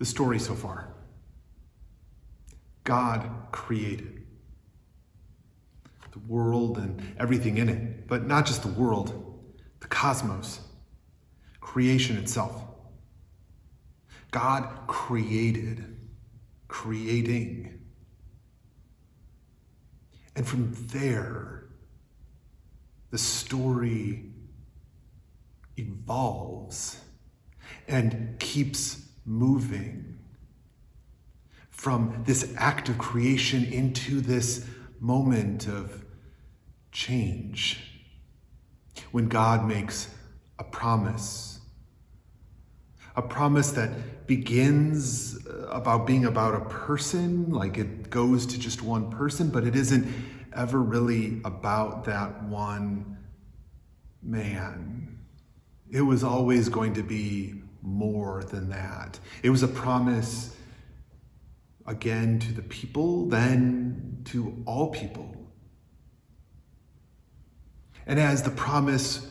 the story so far. God created the world and everything in it, but not just the world, the cosmos, creation itself. God created, creating. And from there, the story evolves and keeps moving from this act of creation into this moment of change when God makes a promise that begins about being about a person, like it goes to just one person, but it isn't ever really about that one man. It was always going to be more than that. It was a promise, again, to the people, then to all people. And as the promise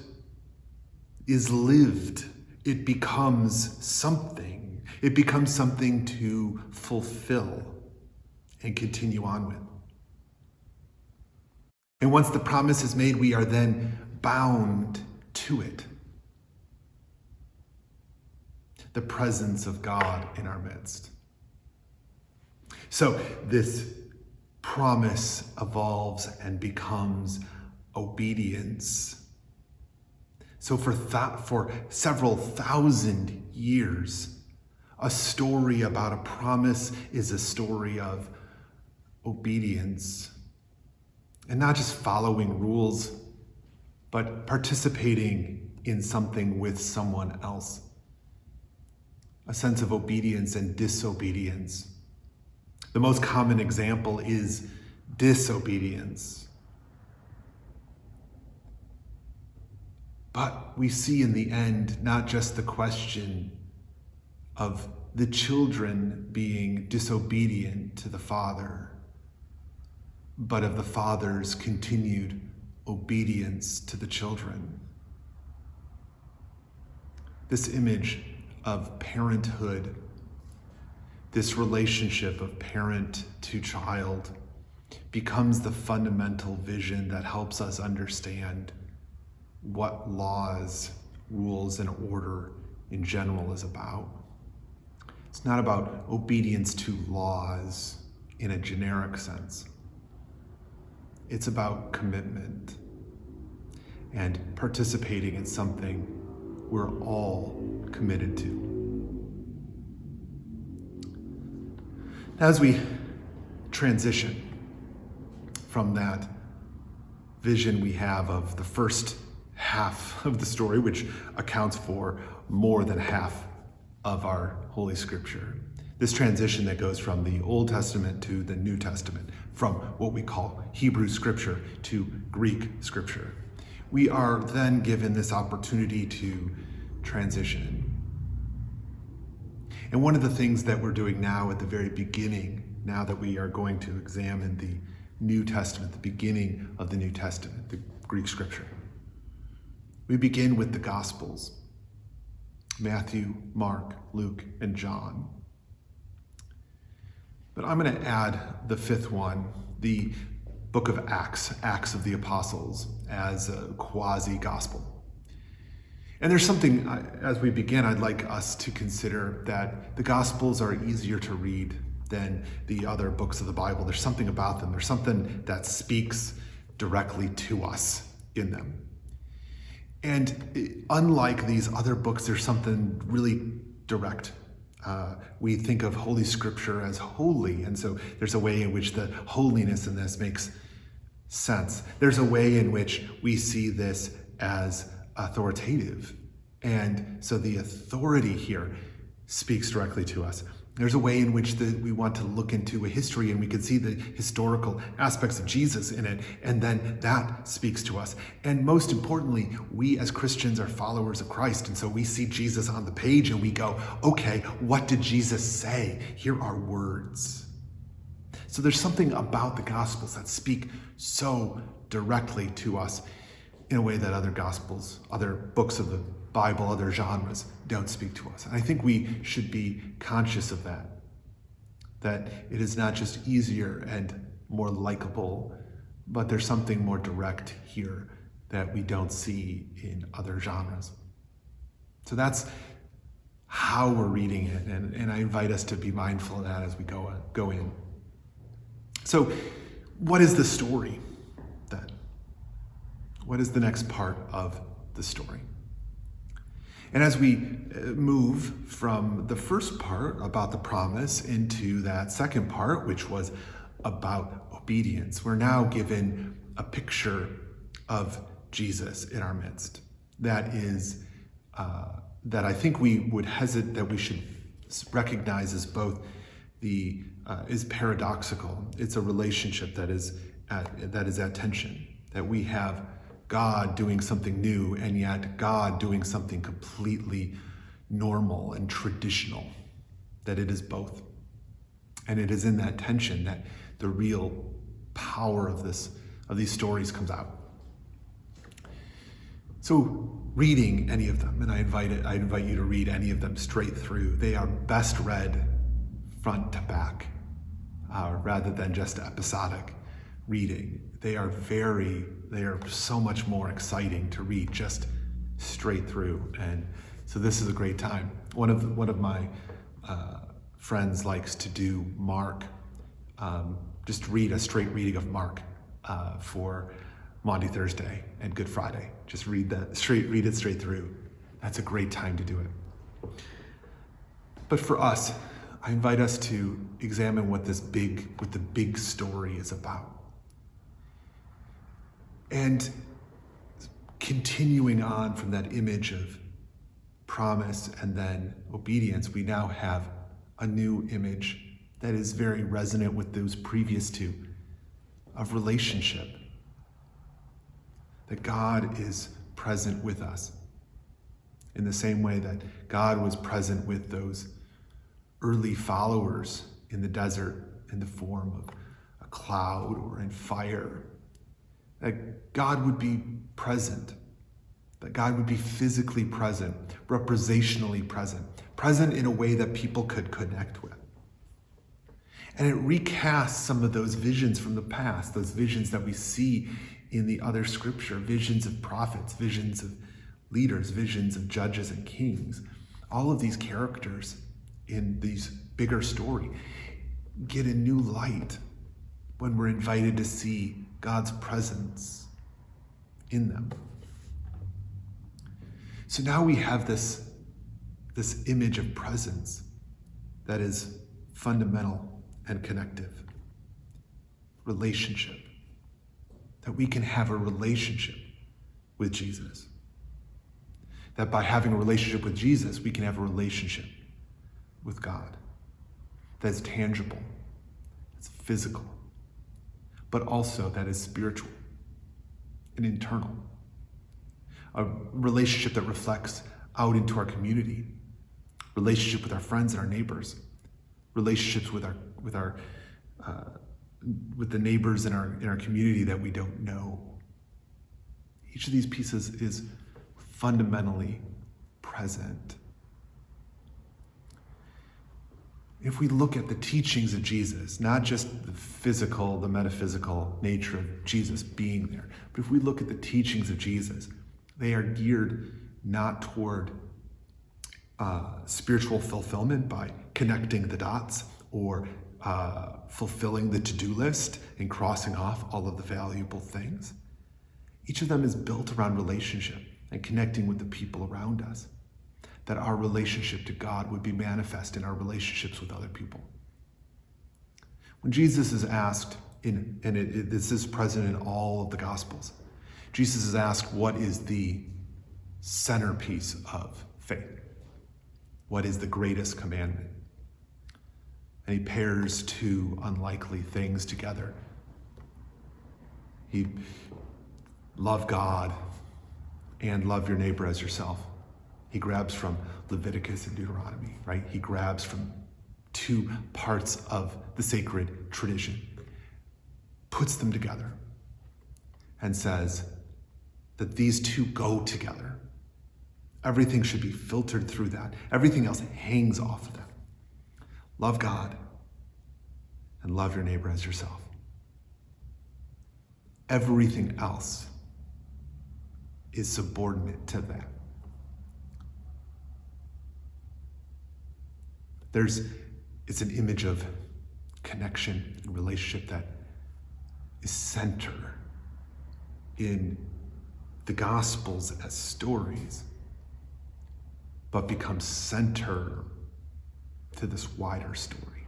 is lived, it becomes something. It becomes something to fulfill and continue on with. And once the promise is made, we are then bound to it. The presence of God in our midst. So this promise evolves and becomes obedience. So for several thousand years, a story about a promise is a story of obedience. And not just following rules, but participating in something with someone else. A sense of obedience and disobedience. The most common example is disobedience. But we see in the end not just the question of the children being disobedient to the Father, but of the Father's continued obedience to the children. This image of parenthood, this relationship of parent to child, becomes the fundamental vision that helps us understand what laws, rules, and order in general is about. It's not about obedience to laws in a generic sense. It's about commitment and participating in something we're all committed to. As we transition from that vision we have of the first half of the story, which accounts for more than half of our Holy Scripture, this transition that goes from the Old Testament to the New Testament, from what we call Hebrew Scripture to Greek Scripture, we are then given this opportunity to transition. And one of the things that we're doing now at the very beginning, now that we are going to examine the New Testament, the beginning of the New Testament, the Greek Scripture, we begin with the Gospels, Matthew, Mark, Luke, and John. But I'm going to add the fifth one, the book of Acts, Acts of the Apostles, as a quasi-gospel. And there's something, as we begin, I'd like us to consider that the Gospels are easier to read than the other books of the Bible. There's something about them. There's something that speaks directly to us in them. And unlike these other books, there's something really direct. We think of Holy Scripture as holy, and so there's a way in which the holiness in this makes sense. There's a way in which we see this as authoritative, and so the authority here speaks directly to us. There's a way in which we want to look into a history and we can see the historical aspects of Jesus in it, and then that speaks to us. And most importantly, we as Christians are followers of Christ, and so we see Jesus on the page and we go, okay, what did Jesus say? Here are words. So there's something about the Gospels that speak so directly to us in a way that other Gospels, other books of the Bible, other genres don't speak to us. And I think we should be conscious of that it is not just easier and more likable, but there's something more direct here that we don't see in other genres. So that's how we're reading it, and I invite us to be mindful of that as we go in. So, what is the story then? What is the next part of the story? And as we move from the first part about the promise into that second part, which was about obedience, we're now given a picture of Jesus in our midst. That is that I think that we should recognize as both is paradoxical. It's a relationship that is at tension. That we have God doing something new, and yet God doing something completely normal and traditional. That it is both, and it is in that tension that the real power of these stories comes out. So, reading any of them, and I invite you to read any of them straight through. They are best read front to back, rather than just episodic reading. They are so much more exciting to read just straight through, and so this is a great time. One of my friends likes to do Mark, just read a straight reading of Mark for Maundy Thursday and Good Friday. Just read it straight through. That's a great time to do it. But for us, I invite us to examine what the big story is about. And continuing on from that image of promise and then obedience, we now have a new image that is very resonant with those previous two, of relationship. That God is present with us in the same way that God was present with those early followers in the desert in the form of a cloud or in fire. That God would be present, that God would be physically present, representationally present in a way that people could connect with. And it recasts some of those visions from the past, those visions that we see in the other scripture, visions of prophets, visions of leaders, visions of judges and kings. All of these characters in these bigger story get a new light when we're invited to see God's presence in them. So now we have this image of presence that is fundamental and connective. Relationship. That we can have a relationship with Jesus. That by having a relationship with Jesus, we can have a relationship with God. That's tangible, it's physical, but also that is spiritual and internal. A relationship that reflects out into our community, relationship with our friends and our neighbors, relationships with the neighbors in our community that we don't know. Each of these pieces is fundamentally present. If we look at the teachings of Jesus, not just the physical, the metaphysical nature of Jesus being there, but if we look at the teachings of Jesus, they are geared not toward spiritual fulfillment by connecting the dots or fulfilling the to-do list and crossing off all of the valuable things. Each of them is built around relationship and connecting with the people around us, that our relationship to God would be manifest in our relationships with other people. When Jesus is asked, this is present in all of the Gospels, Jesus is asked, what is the centerpiece of faith? What is the greatest commandment? And he pairs two unlikely things together. He love God and love your neighbor as yourself. He grabs from Leviticus and Deuteronomy, right? He grabs from two parts of the sacred tradition, puts them together, and says that these two go together. Everything should be filtered through that. Everything else hangs off of that. Love God and love your neighbor as yourself. Everything else is subordinate to that. It's an image of connection and relationship that is center in the Gospels as stories, but becomes center to this wider story.